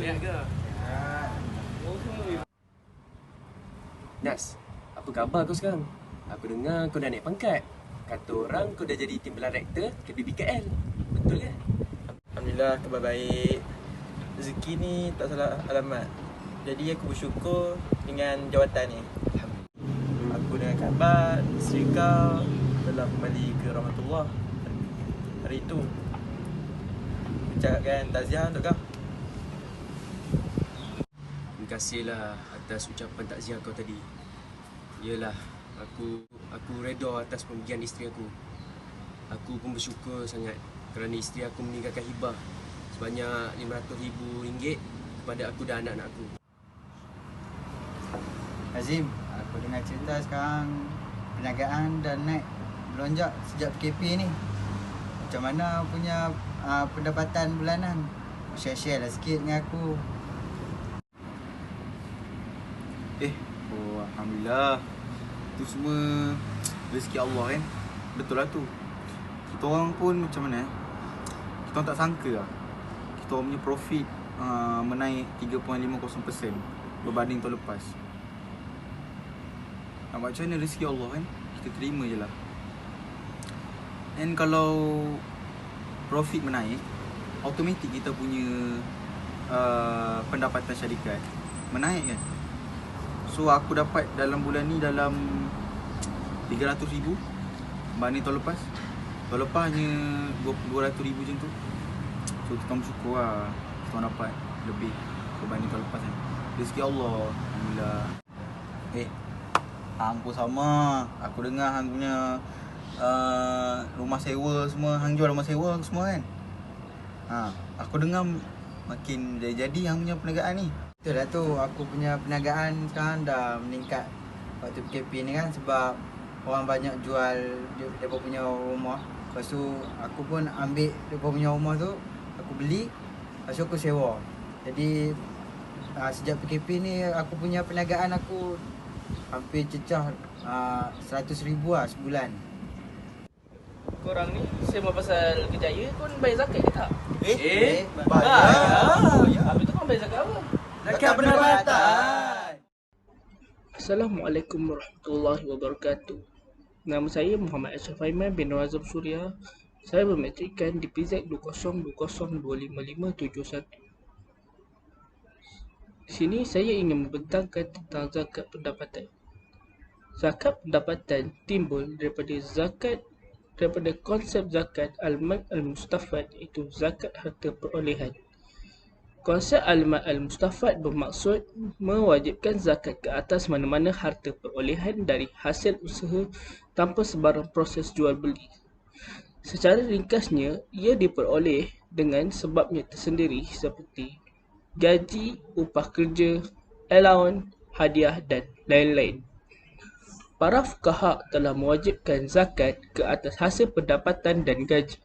Sihat ke? Nas, apa khabar kau sekarang? Aku dengar kau dah naik pangkat. Kata orang kau dah jadi team director ke BBKL. Betul ke? Alhamdulillah, khabar baik. Rezeki ni tak salah alamat. Jadi aku bersyukur dengan jawatan ni. Aku dengan khabar isteri kau telah kembali ke rahmatullah hari itu. Ucapkan takziah untuk kau. Terima kasihlah atas ucapan takziah kau tadi. Yelah, aku reda atas pembagian isteri aku. Aku pun bersyukur sangat kerana isteri aku meninggalkan hibah sebanyak RM500,000 kepada aku dan anak-anak aku. Azim, aku dengar cerita sekarang perniagaan dah naik melonjak sejak PKP ni. Macam mana punya pendapatan bulanan? Share-share lah sikit dengan aku. Alhamdulillah. Itu semua rezeki Allah kan. Betul lah tu. Kita orang pun macam mana kita orang tak sangka lah kita orang punya profit menaik 3.50% berbanding tahun lepas. Nak buat macam mana, rezeki Allah kan. Kita terima je lah. And kalau profit menaik, automatik kita punya pendapatan syarikat menaik kan. So aku dapat dalam bulan ni dalam 300,000 berbanding tahun lepas. Tahun lepas hanya 200,000 macam tu. So kita bersyukur lah kita dapat lebih berbanding tahun lepas kan. Rezeki Allah, Alhamdulillah. Hang pun sama. Aku dengar hang punya rumah sewa semua, hang jual rumah sewa semua kan. Aku dengar makin jadi hang punya perniagaan ni. Betul lah tu, aku punya perniagaan sekarang dah meningkat waktu PKP ni kan, sebab orang banyak jual mereka punya rumah. Lepas tu aku pun ambil mereka punya rumah tu, aku beli, lepas tu aku sewa. Jadi sejak PKP ni aku punya perniagaan aku hampir cecah 100,000 lah sebulan. Korang ni sembang pasal kerjaya pun bayar zakat ke tak? Bayar. Habis tu korang bayar zakat apa? Zakat pendapatan. Assalamualaikum warahmatullahi wabarakatuh. Nama saya Muhammad Ashraf Aiman bin Razam Suria. Saya bermetrikkan di PZ 202025571. Di sini saya ingin membentangkan tentang zakat pendapatan. Zakat pendapatan timbul daripada konsep zakat al-mal al-mustafad, iaitu zakat harta perolehan. Konsep al-mal al-mustafad bermaksud mewajibkan zakat ke atas mana-mana harta perolehan dari hasil usaha tanpa sebarang proses jual beli. Secara ringkasnya, ia diperoleh dengan sebabnya tersendiri seperti gaji, upah kerja, allowance, hadiah dan lain-lain. Para fuqaha telah mewajibkan zakat ke atas hasil pendapatan dan gaji.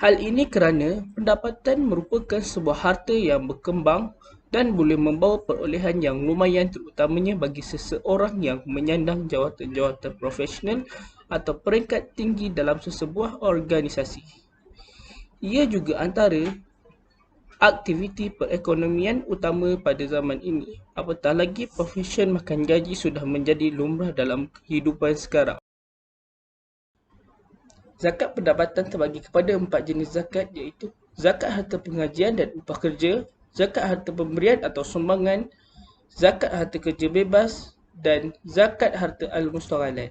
Hal ini kerana pendapatan merupakan sebuah harta yang berkembang dan boleh membawa perolehan yang lumayan, terutamanya bagi seseorang yang menyandang jawatan-jawatan profesional atau peringkat tinggi dalam sesebuah organisasi. Ia juga antara aktiviti perekonomian utama pada zaman ini, apatah lagi profesion makan gaji sudah menjadi lumrah dalam kehidupan sekarang. Zakat pendapatan terbagi kepada 4 jenis zakat, iaitu zakat harta pengajian dan upah kerja, zakat harta pemberian atau sumbangan, zakat harta kerja bebas dan zakat harta al-mustaghalat.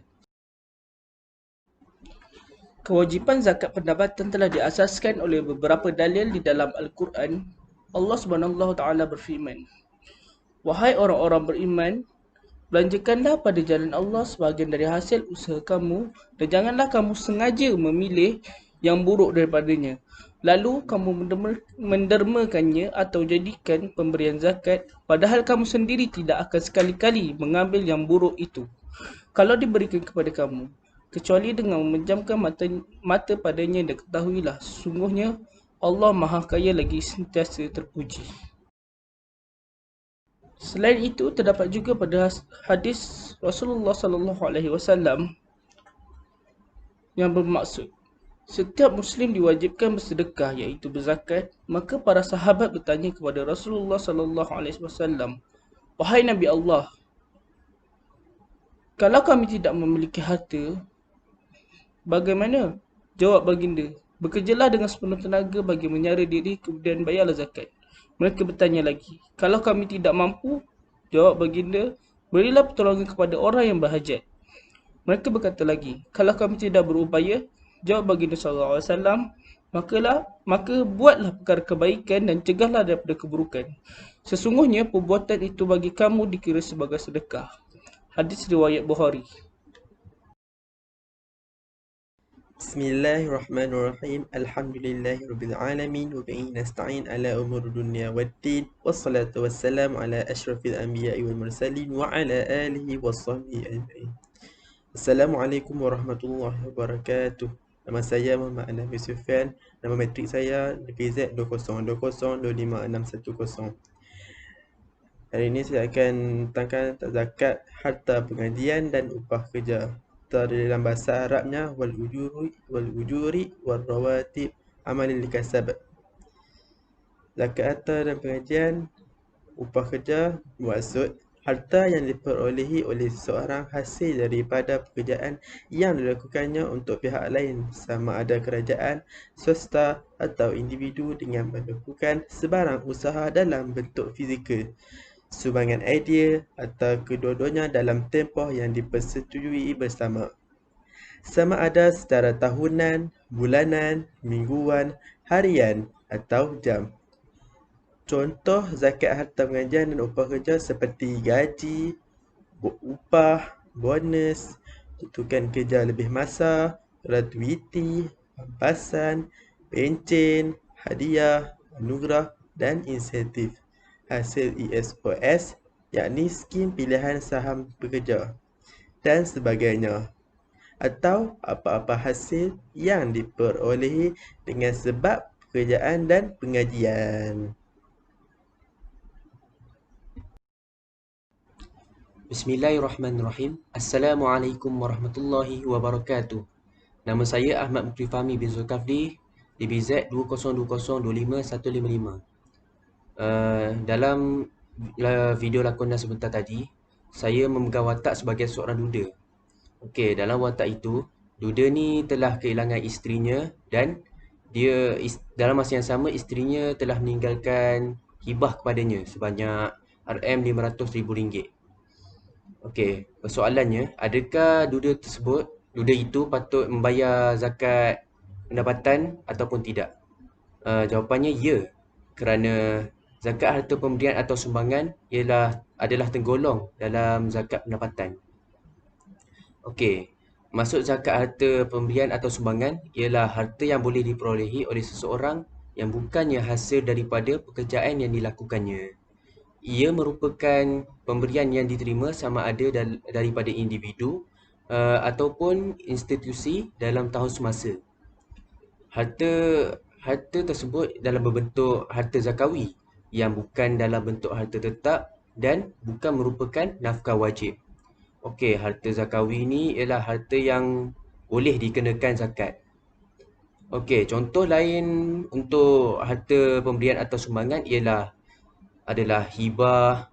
Kewajipan zakat pendapatan telah diasaskan oleh beberapa dalil di dalam Al-Quran. Allah SWT berfirman, "Wahai orang-orang beriman, belanjakanlah pada jalan Allah sebahagian dari hasil usaha kamu, dan janganlah kamu sengaja memilih yang buruk daripadanya. Lalu kamu mendermakannya atau jadikan pemberian zakat, padahal kamu sendiri tidak akan sekali-kali mengambil yang buruk itu, kalau diberikan kepada kamu, kecuali dengan memejamkan mata padanya, dan ketahuilah, sesungguhnya Allah Maha Kaya lagi sentiasa terpuji." Selain itu, terdapat juga pada hadis Rasulullah SAW yang bermaksud, Setiap Muslim diwajibkan bersedekah iaitu berzakat. Maka para sahabat bertanya kepada Rasulullah sallallahu alaihi wasallam, "Wahai Nabi Allah, kalau kami tidak memiliki harta, bagaimana?" Jawab baginda, "Bekerjalah dengan sepenuh tenaga bagi menyara diri, kemudian bayarlah zakat." Mereka bertanya lagi, "Kalau kami tidak mampu?" Jawab baginda, "Berilah pertolongan kepada orang yang berhajat." Mereka berkata lagi, "Kalau kami tidak berupaya?" Jawab baginda SAW, maka buatlah perkara kebaikan dan cegahlah daripada keburukan. Sesungguhnya perbuatan itu bagi kamu dikira sebagai sedekah. Hadis riwayat Bukhari. Bismillahirrahmanirrahim. Alhamdulillahirabbil alamin wa bihi nasta'in ala umuri dunya waddin. Wassalatu wassalamu ala asyrafil anbiya'i wal mursalin wa ala alihi washabbihi ajma'in. Assalamualaikum warahmatullahi wabarakatuh. Nama saya Muhammad Anami Sufyan. Nama matrik saya DPZ 2020255610. Hari ini saya akan tentangkan zakat harta pengajian dan upah kerja. Dalam bahasa Arabnya wal ujuri wal rawatib amalil kasab. Zakat harta dan pengajian, upah kerja bermaksud harta yang diperolehi oleh seseorang hasil daripada pekerjaan yang dilakukannya untuk pihak lain, sama ada kerajaan, swasta atau individu, dengan melakukan sebarang usaha dalam bentuk fizikal, sumbangan idea atau kedua-duanya dalam tempoh yang dipersetujui bersama, sama ada secara tahunan, bulanan, mingguan, harian atau jam. Contoh zakat harta pengajian dan upah kerja seperti gaji, upah, bonus, tuntukan kerja lebih masa, gratuiti, pampasan, pencen, hadiah, anugerah dan insentif hasil ESOS, yakni skim pilihan saham pekerja dan sebagainya, atau apa-apa hasil yang diperolehi dengan sebab pekerjaan dan pengajian. Bismillahirrahmanirrahim. Assalamualaikum warahmatullahi wabarakatuh. Nama saya Ahmad Mukri Fahmi bin Zulkafli, DBZ 2020255155. Dalam video lakonan sebentar tadi, saya memegang watak sebagai seorang duda. Okey, dalam watak itu, duda ni telah kehilangan isterinya dan dalam masa yang sama isterinya telah meninggalkan hibah kepadanya sebanyak RM500,000. Okey, persoalannya, adakah duda itu patut membayar zakat pendapatan ataupun tidak? Jawapannya ya, kerana zakat harta pemberian atau sumbangan adalah tergolong dalam zakat pendapatan. Okey, maksud zakat harta pemberian atau sumbangan ialah harta yang boleh diperolehi oleh seseorang yang bukannya hasil daripada pekerjaan yang dilakukannya. Ia merupakan pemberian yang diterima sama ada daripada individu ataupun institusi dalam tahun semasa. Harta tersebut dalam berbentuk harta zakawi yang bukan dalam bentuk harta tetap dan bukan merupakan nafkah wajib. Okey, harta zakawi ni ialah harta yang boleh dikenakan zakat. Okey, contoh lain untuk harta pemberian atau sumbangan adalah hibah.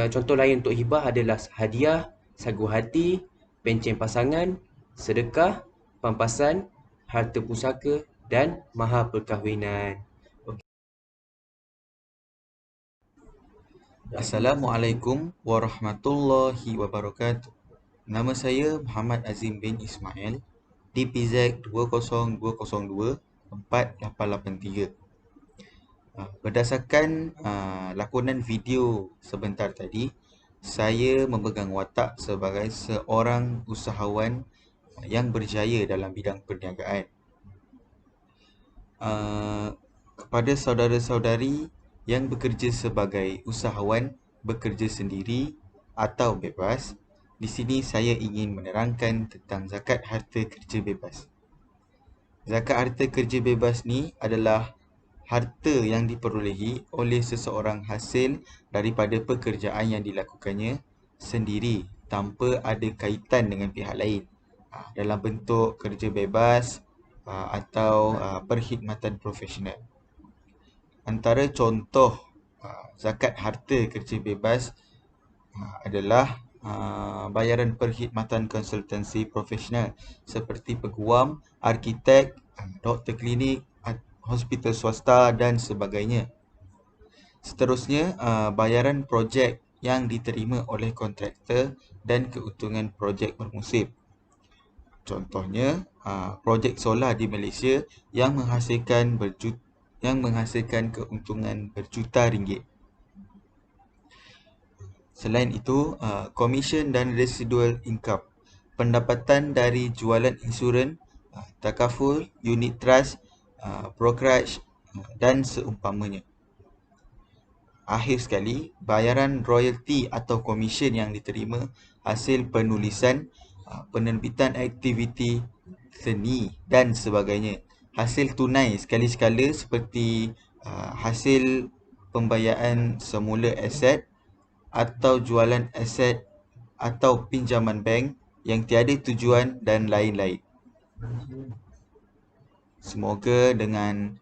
Contoh lain untuk hibah adalah hadiah, sagu hati, pencen pasangan, sedekah, pampasan, harta pusaka dan mahar perkahwinan. Assalamualaikum warahmatullahi wabarakatuh. Nama saya Muhammad Azim bin Ismail, DPZ 2020248883. Berdasarkan lakonan video sebentar tadi, saya memegang watak sebagai seorang usahawan yang berjaya dalam bidang perniagaan. Kepada saudara-saudari yang bekerja sebagai usahawan, bekerja sendiri atau bebas, di sini saya ingin menerangkan tentang zakat harta kerja bebas. Zakat harta kerja bebas ni adalah harta yang diperolehi oleh seseorang hasil daripada pekerjaan yang dilakukannya sendiri tanpa ada kaitan dengan pihak lain, dalam bentuk kerja bebas, atau perkhidmatan profesional. Antara contoh zakat harta kerja bebas adalah bayaran perkhidmatan konsultansi profesional seperti peguam, arkitek, doktor klinik, hospital swasta dan sebagainya. Seterusnya, bayaran projek yang diterima oleh kontraktor dan keuntungan projek bermusim. Contohnya, projek solar di Malaysia yang menghasilkan keuntungan berjuta ringgit. Selain itu, commission dan residual income, pendapatan dari jualan insurans, takaful, unit trust, brokerage dan seumpamanya. Akhir sekali, bayaran royalty atau komisen yang diterima hasil penulisan, penerbitan aktiviti seni dan sebagainya. Hasil tunai sekali-sekala seperti hasil pembayaan semula aset atau jualan aset atau pinjaman bank yang tiada tujuan dan lain-lain. Semoga dengan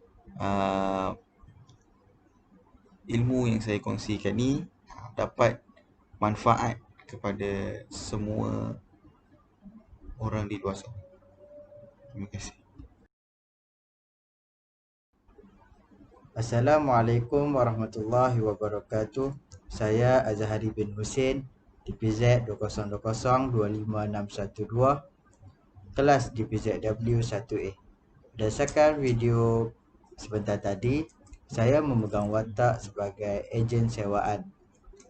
ilmu yang saya kongsikan ni dapat manfaat kepada semua orang di luar sana. Terima kasih. Assalamualaikum warahmatullahi wabarakatuh. Saya Azhari bin Husin, DPZ 200025612, kelas DPZW 1A. Berdasarkan video sebentar tadi, saya memegang watak sebagai ejen sewaan.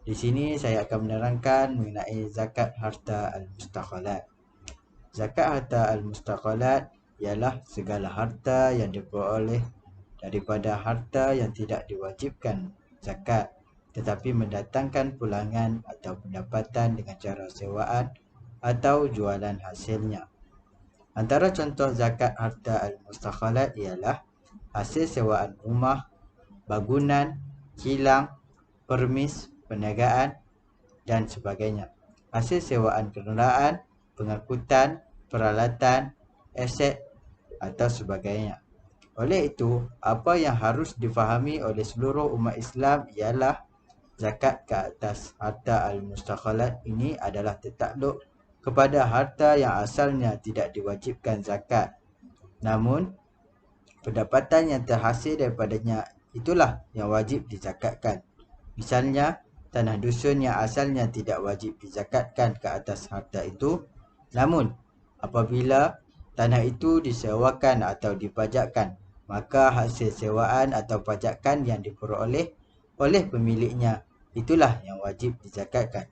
Di sini saya akan menerangkan mengenai zakat harta al-mustaqalat. Zakat harta al-mustaqalat ialah segala harta yang diperoleh daripada harta yang tidak diwajibkan zakat tetapi mendatangkan pulangan atau pendapatan dengan cara sewaan atau jualan hasilnya. Antara contoh zakat harta al-mustaqalat ialah hasil sewaan rumah, bangunan, kilang, permis, perniagaan dan sebagainya. Hasil sewaan kenderaan, pengangkutan, peralatan, aset atau sebagainya. Oleh itu, apa yang harus difahami oleh seluruh umat Islam ialah zakat ke atas harta al-mustaqalat ini adalah tertakluk kepada harta yang asalnya tidak diwajibkan zakat. Namun, pendapatan yang terhasil daripadanya itulah yang wajib dizakatkan. Misalnya, tanah dusun yang asalnya tidak wajib dizakatkan ke atas harta itu, namun apabila tanah itu disewakan atau dipajakkan, maka hasil sewaan atau pajakan yang diperoleh oleh pemiliknya itulah yang wajib dizakatkan.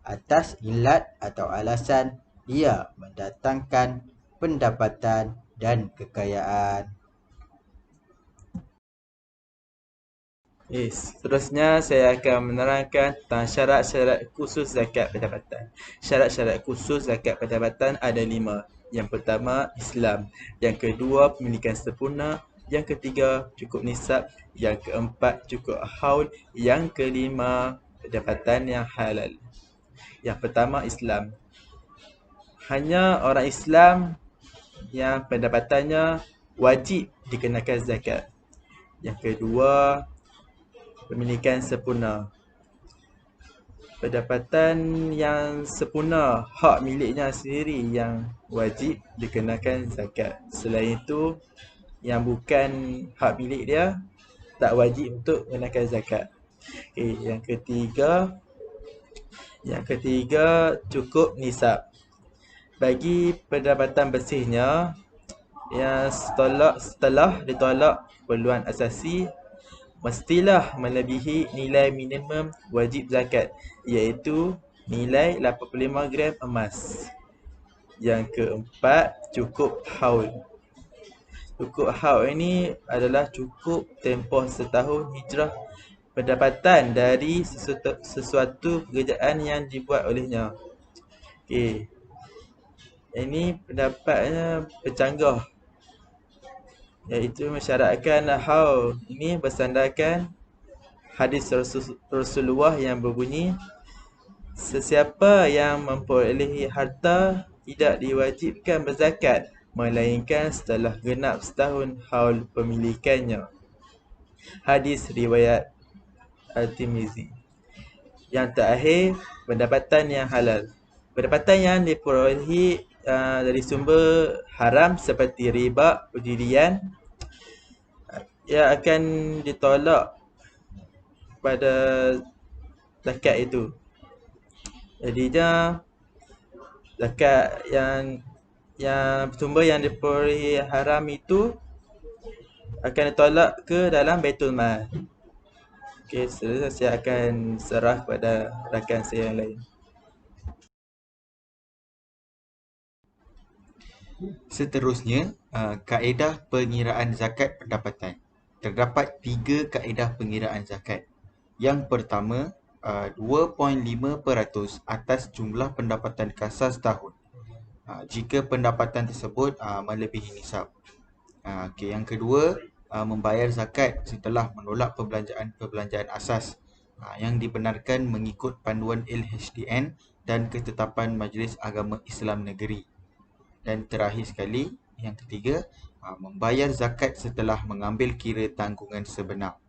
Atas ilat atau alasan ia mendatangkan pendapatan dan kekayaan. Seterusnya saya akan menerangkan tentang syarat-syarat khusus zakat pendapatan. Syarat-syarat khusus zakat pendapatan ada 5. Yang pertama, Islam. Yang kedua, pemilikan sempurna. Yang ketiga, cukup nisab. Yang keempat, cukup haul. Yang kelima, pendapatan yang halal. Yang pertama, Islam. Hanya orang Islam yang pendapatannya wajib dikenakan zakat. Yang kedua, pemilikan sempurna. Pendapatan yang sempurna, hak miliknya sendiri yang wajib dikenakan zakat. Selain itu, yang bukan hak milik dia tak wajib untuk kenakan zakat. Yang ketiga cukup nisab. Bagi pendapatan bersihnya yang setelah ditolak keperluan asasi, mestilah melebihi nilai minimum wajib zakat, iaitu nilai 85 gram emas. Yang keempat, cukup haul. Cukup haul ini adalah cukup tempoh setahun hijrah pendapatan dari sesuatu pekerjaan yang dibuat olehnya. Ini pendapatnya bercanggah, iaitu mensyaratkan haul ini bersandarkan hadis Rasulullah yang berbunyi, sesiapa yang memperolehi harta tidak diwajibkan berzakat melainkan setelah genap setahun haul pemilikannya. Hadis riwayat At-Tirmizi. Yang terakhir, pendapatan yang halal. Pendapatan yang diperolehi dari sumber haram seperti riba, perjudian, ia akan ditolak pada zakat itu. Jadinya zakat yang sumber yang diperolehi haram itu akan ditolak ke dalam Baitul Mal. Okey, seterusnya saya akan serah kepada rakan saya yang lain. Seterusnya, kaedah pengiraan zakat pendapatan. Terdapat 3 kaedah pengiraan zakat. Yang pertama, 2.5% atas jumlah pendapatan kasar setahun. Jika pendapatan tersebut melebihi nisab. Okey, yang kedua, membayar zakat setelah menolak perbelanjaan asas yang dibenarkan mengikut panduan LHDN dan ketetapan Majlis Agama Islam Negeri. Dan terakhir sekali, yang ketiga, membayar zakat setelah mengambil kira tanggungan sebenar.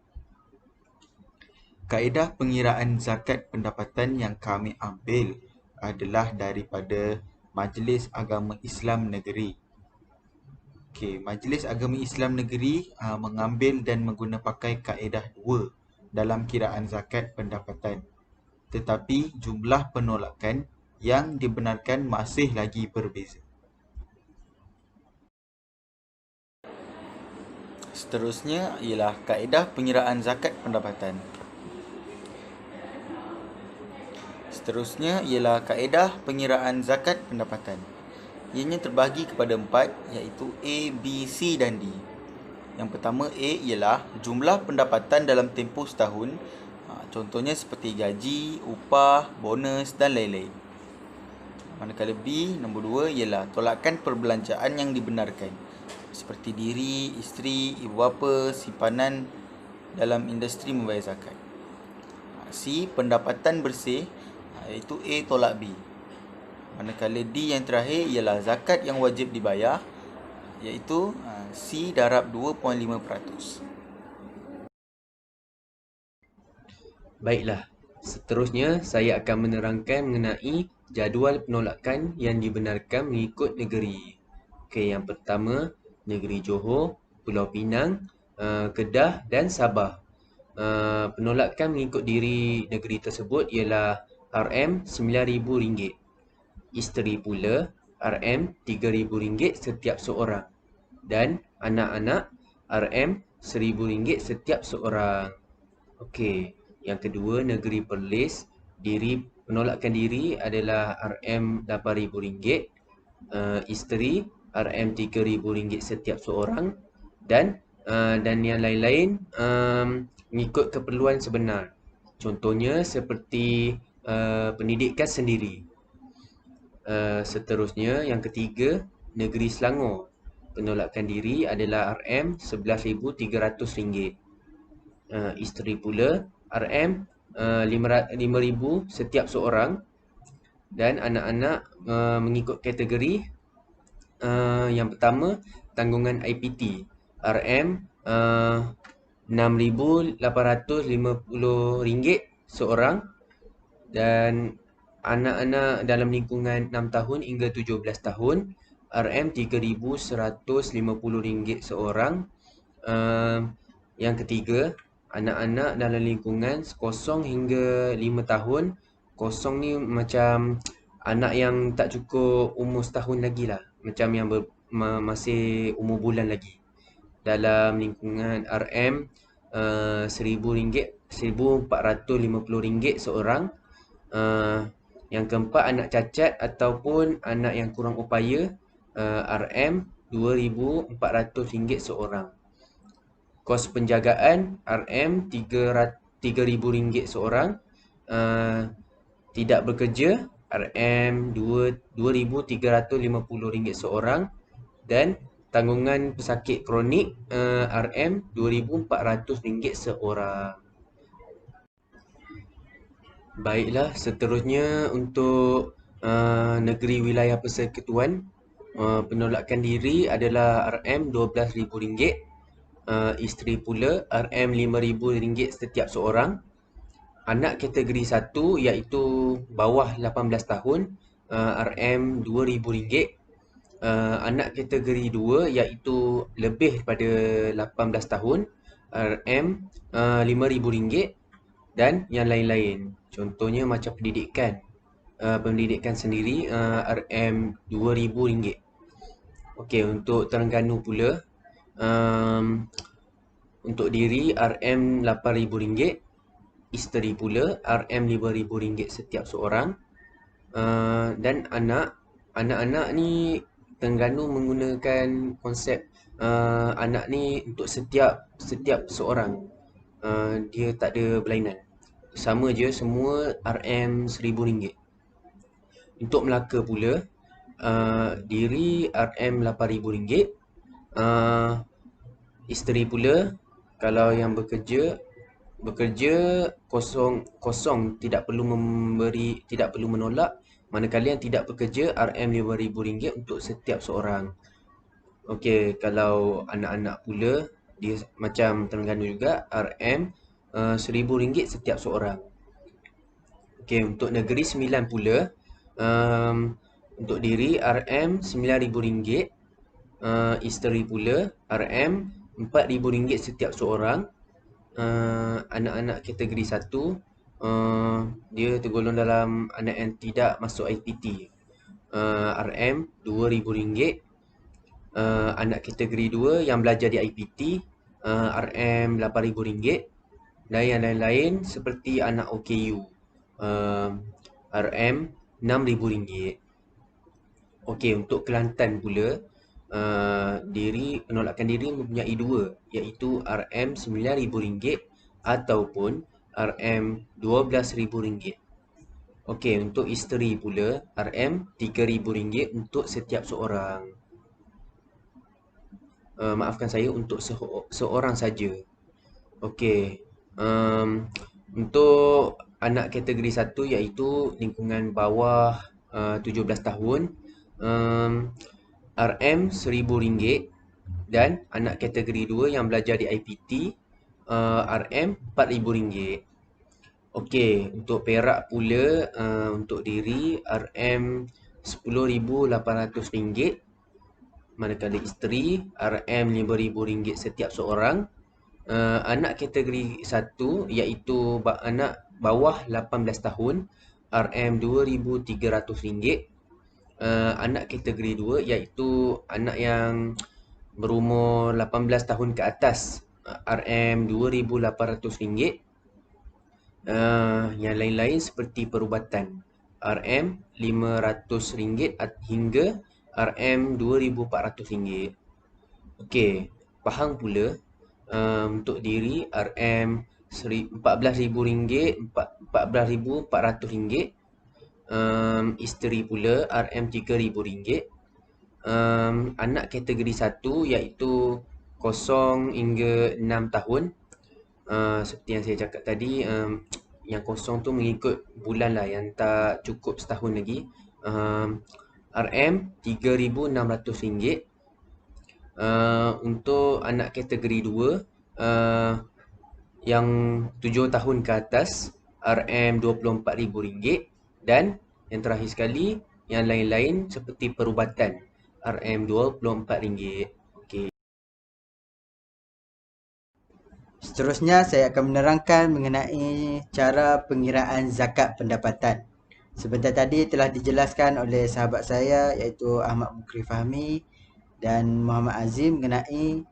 Kaedah pengiraan zakat pendapatan yang kami ambil adalah daripada Majlis Agama Islam Negeri. Okey, Majlis Agama Islam Negeri mengambil dan menggunapakai kaedah 2 dalam kiraan zakat pendapatan. Tetapi jumlah penolakan yang dibenarkan masih lagi berbeza. Seterusnya ialah kaedah pengiraan zakat pendapatan. Ianya terbahagi kepada 4, iaitu A, B, C dan D. Yang pertama A ialah jumlah pendapatan dalam tempoh setahun. Contohnya seperti gaji, upah, bonus dan lain-lain. Manakala B, nombor 2 ialah tolakan perbelanjaan yang dibenarkan, seperti diri, isteri, ibu bapa, simpanan dalam industri membayar zakat. C, pendapatan bersih, iaitu A tolak B. Manakala D yang terakhir ialah zakat yang wajib dibayar, iaitu C darab 2.5%. Baiklah, seterusnya saya akan menerangkan mengenai jadual penolakan yang dibenarkan mengikut negeri. Okey, yang pertama, negeri Johor, Pulau Pinang, Kedah dan Sabah. Penolakan mengikut diri negeri tersebut ialah RM9,000. Isteri pula RM3,000 setiap seorang. Dan anak-anak RM1,000 setiap seorang. Okey, yang kedua, negeri Perlis, penolakan diri adalah RM8,000, isteri RM3,000 setiap seorang, dan yang lain-lain mengikut keperluan sebenar. Contohnya seperti pendidikan sendiri. Seterusnya, yang ketiga, negeri Selangor, penolakan diri adalah RM11,300. Isteri pula RM5,000 setiap seorang, dan anak-anak mengikut kategori. Yang pertama, tanggungan IPT RM6,850 seorang, dan anak-anak dalam lingkungan 6 tahun hingga 17 tahun RM3,150 seorang. Yang ketiga, anak-anak dalam lingkungan 0 hingga 5 tahun. 0 ni macam anak yang tak cukup umur setahun lagi lah, macam yang masih umur bulan lagi, dalam lingkungan RM1,000, RM1,450 seorang. Yang keempat, anak cacat ataupun anak yang kurang upaya, RM2,400 seorang. Kos penjagaan RM3,000 seorang. Tidak bekerja RM2,350 seorang, dan tanggungan pesakit kronik RM2,400 seorang. Baiklah, seterusnya untuk negeri wilayah persekutuan, Penolakan diri adalah RM12,000. Isteri pula RM5,000 setiap seorang. Anak kategori 1 iaitu bawah 18 tahun, RM2,000. Anak kategori 2 iaitu lebih daripada 18 tahun, RM5,000, dan yang lain-lain. Contohnya macam pendidikan sendiri, RM2,000. Okey, untuk Terengganu pula, untuk diri RM8,000, isteri pula RM5,000 setiap seorang. Dan anak-anak ni Terengganu menggunakan konsep anak ni untuk setiap seorang. Dia tak ada berlainan. Sama je, semua RM1,000. Untuk Melaka pula, diri RM8,000. Isteri pula, kalau yang bekerja kosong, tidak perlu menolak. Manakala yang tidak bekerja, RM5,000 untuk setiap seorang. Okey, kalau anak-anak pula, dia macam Terengganu juga, RM1,000 setiap seorang. Okey, untuk Negeri Sembilan pula, untuk diri RM9,000, isteri pula RM4,000 setiap seorang. Anak-anak kategori 1, dia tergolong dalam anak yang tidak masuk IPT, RM2,000. Anak kategori 2 yang belajar di IPT, RM8,000. Dan yang lain-lain seperti anak OKU, RM6,000. Okey, untuk Kelantan pula, penolakan diri mempunyai 2, iaitu RM9,000 ataupun RM12,000. Okey, untuk isteri pula, RM3,000 untuk setiap seorang. Maafkan saya, untuk seorang saja. Okey, untuk anak kategori 1 iaitu lingkungan bawah 17 tahun, RM1,000. Dan anak kategori 2 yang belajar di IPT, RM4,000. Okey, untuk Perak pula, untuk diri RM10,800. Manakala isteri RM5,000 setiap seorang. Anak kategori 1 iaitu anak bawah 18 tahun, RM2,300. Anak kategori 2 iaitu anak yang berumur 18 tahun ke atas, RM2,800. Yang lain-lain seperti perubatan, RM500 hingga RM2,400. Okey, Pahang pula, untuk diri RM14,400. Isteri pula RM3,000. Anak kategori 1 iaitu 0 hingga 6 tahun. Seperti yang saya cakap tadi, yang kosong tu mengikut bulan lah, yang tak cukup setahun lagi, RM3,600. Untuk anak kategori 2, yang 7 tahun ke atas, RM24,000. Dan yang terakhir sekali, yang lain-lain seperti perubatan, RM24. Okey. Seterusnya saya akan menerangkan mengenai cara pengiraan zakat pendapatan. Sebentar tadi telah dijelaskan oleh sahabat saya iaitu Ahmad Mukri Fahmi dan Muhammad Azim mengenai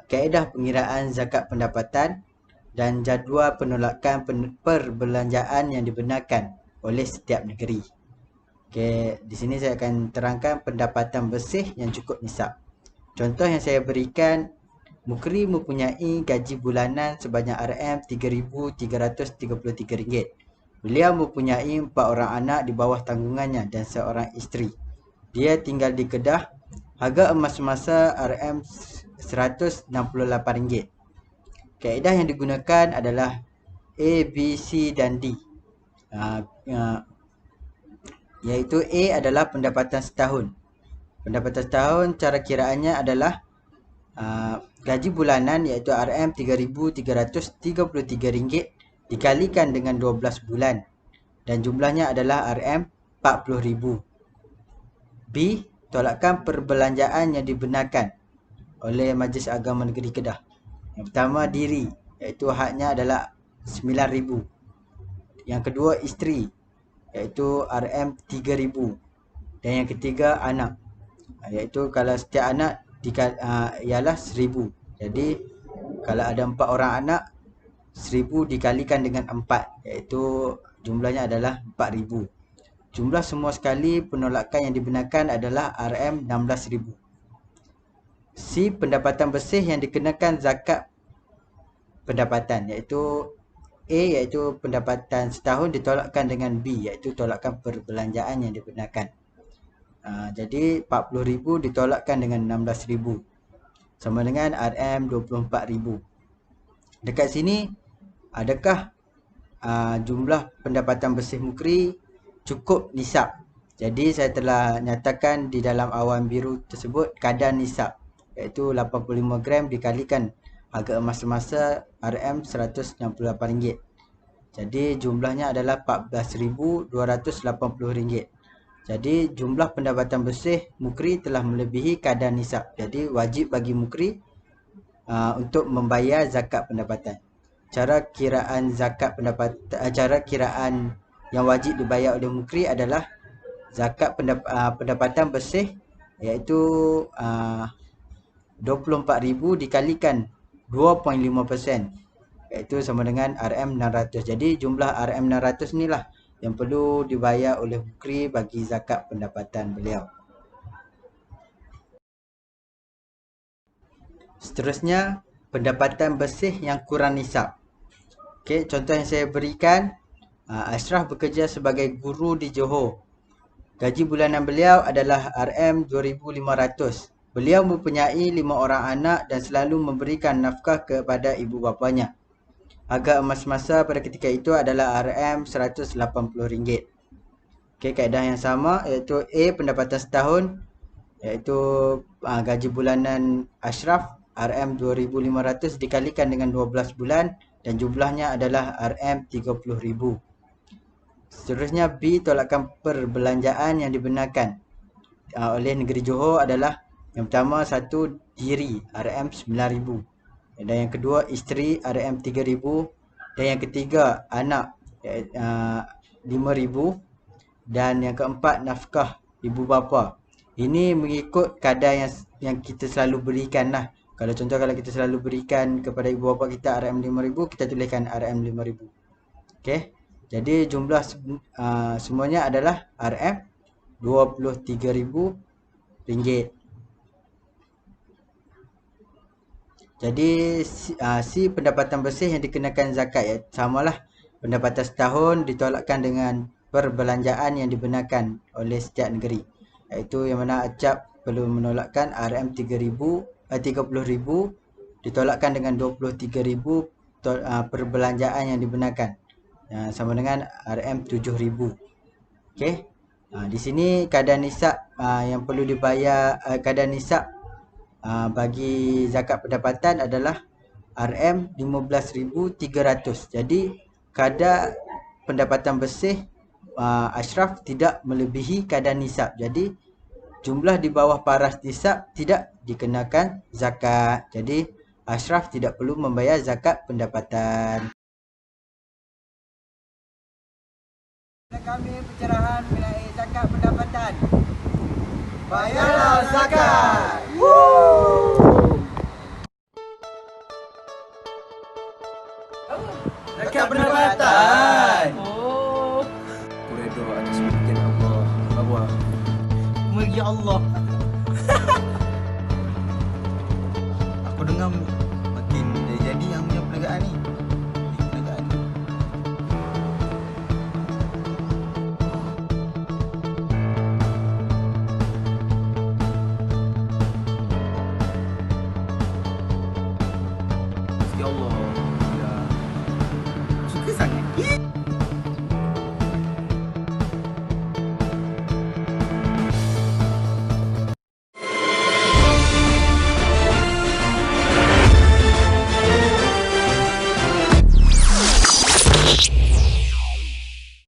kaedah pengiraan zakat pendapatan dan jadual penolakan perbelanjaan yang dibenarkan oleh setiap negeri. Okey, di sini saya akan terangkan pendapatan bersih yang cukup nisab. Contoh yang saya berikan, Mukri mempunyai gaji bulanan sebanyak RM3,333. Beliau mempunyai 4 orang anak di bawah tanggungannya dan seorang isteri. Dia tinggal di Kedah. Harga emas semasa RM168. Kaedah yang digunakan adalah A, B, C dan D. Iaitu A adalah pendapatan setahun. pendapatan setahun cara kiraannya adalah gaji bulanan iaitu RM3,333 dikalikan dengan 12 bulan dan jumlahnya adalah RM40,000. B. Tolakan perbelanjaan yang dibenarkan oleh Majlis Agama Negeri Kedah. Yang pertama, diri, iaitu haknya adalah RM9,000. Yang kedua, isteri, iaitu RM3,000. Dan yang ketiga, anak, iaitu kalau setiap anak ialah RM1,000. Jadi kalau ada 4 orang anak, RM1,000 dikalikan dengan 4, iaitu jumlahnya adalah RM4,000. Jumlah semua sekali penolakan yang dibenarkan adalah RM16,000. C. Pendapatan bersih yang dikenakan zakat pendapatan, iaitu A, iaitu pendapatan setahun ditolakkan dengan B, iaitu tolakan perbelanjaan yang dibenarkan. Jadi RM40,000 ditolakkan dengan RM16,000 sama dengan RM24,000. Dekat sini, adakah jumlah pendapatan bersih mukri cukup nisab? Jadi saya telah nyatakan di dalam awan biru tersebut kadar nisab, iaitu 85 gram dikalikan harga emas semasa RM168. Jadi jumlahnya adalah RM14,280. Jadi jumlah pendapatan bersih mukri telah melebihi kadar nisab. Jadi wajib bagi mukri untuk membayar zakat pendapatan. Cara kiraan zakat pendapatan, cara kiraan yang wajib dibayar oleh mukri adalah zakat pendapatan bersih, iaitu RM24,000 dikalikan 2.5%, iaitu sama dengan RM600. Jadi jumlah RM600 inilah yang perlu dibayar oleh mukri bagi zakat pendapatan beliau. Seterusnya, pendapatan bersih yang kurang nisab. Okey, contoh yang saya berikan, Ashraf bekerja sebagai guru di Johor. Gaji bulanan beliau adalah RM2,500. Beliau mempunyai 5 orang anak dan selalu memberikan nafkah kepada ibu bapanya. Harga emas semasa pada ketika itu adalah RM180. Okey, kaedah yang sama, iaitu A, pendapatan setahun, iaitu gaji bulanan Ashraf RM2,500 dikalikan dengan 12 bulan dan jumlahnya adalah RM30,000. Seterusnya, B, tolakan perbelanjaan yang dibenarkan oleh negeri Johor adalah yang pertama, 1, diri RM9,000. Dan yang kedua, isteri RM3,000. Dan yang ketiga, anak RM5,000. Dan yang keempat, nafkah ibu bapa. Ini mengikut kadar yang kita selalu berikan lah. Kalau contoh, kalau kita selalu berikan kepada ibu bapa kita RM5,000, kita tuliskan RM5,000. Okey. Jadi jumlah semuanya adalah RM23,000. Jadi C, pendapatan bersih yang dikenakan zakat, ya samalah pendapatan setahun ditolakkan dengan perbelanjaan yang dibenarkan oleh setiap negeri, iaitu yang mana acap perlu menolakkan RM30,000 ditolakkan dengan 23,000 perbelanjaan yang dibenarkan, sama dengan RM7,000. Okey. Di sini kadar nisab yang perlu dibayar, kadar nisab bagi zakat pendapatan adalah RM15,300. Jadi kadar pendapatan bersih Ashraf tidak melebihi kadar nisab. Jadi jumlah di bawah paras nisab tidak dikenakan zakat. Jadi Ashraf tidak perlu membayar zakat pendapatan. Kami pencerahan mengenai zakat pendapatan. Bayarlah zakat. Zakat pendapatan. Aku redha atas pemberian Allah. Mulia Allah.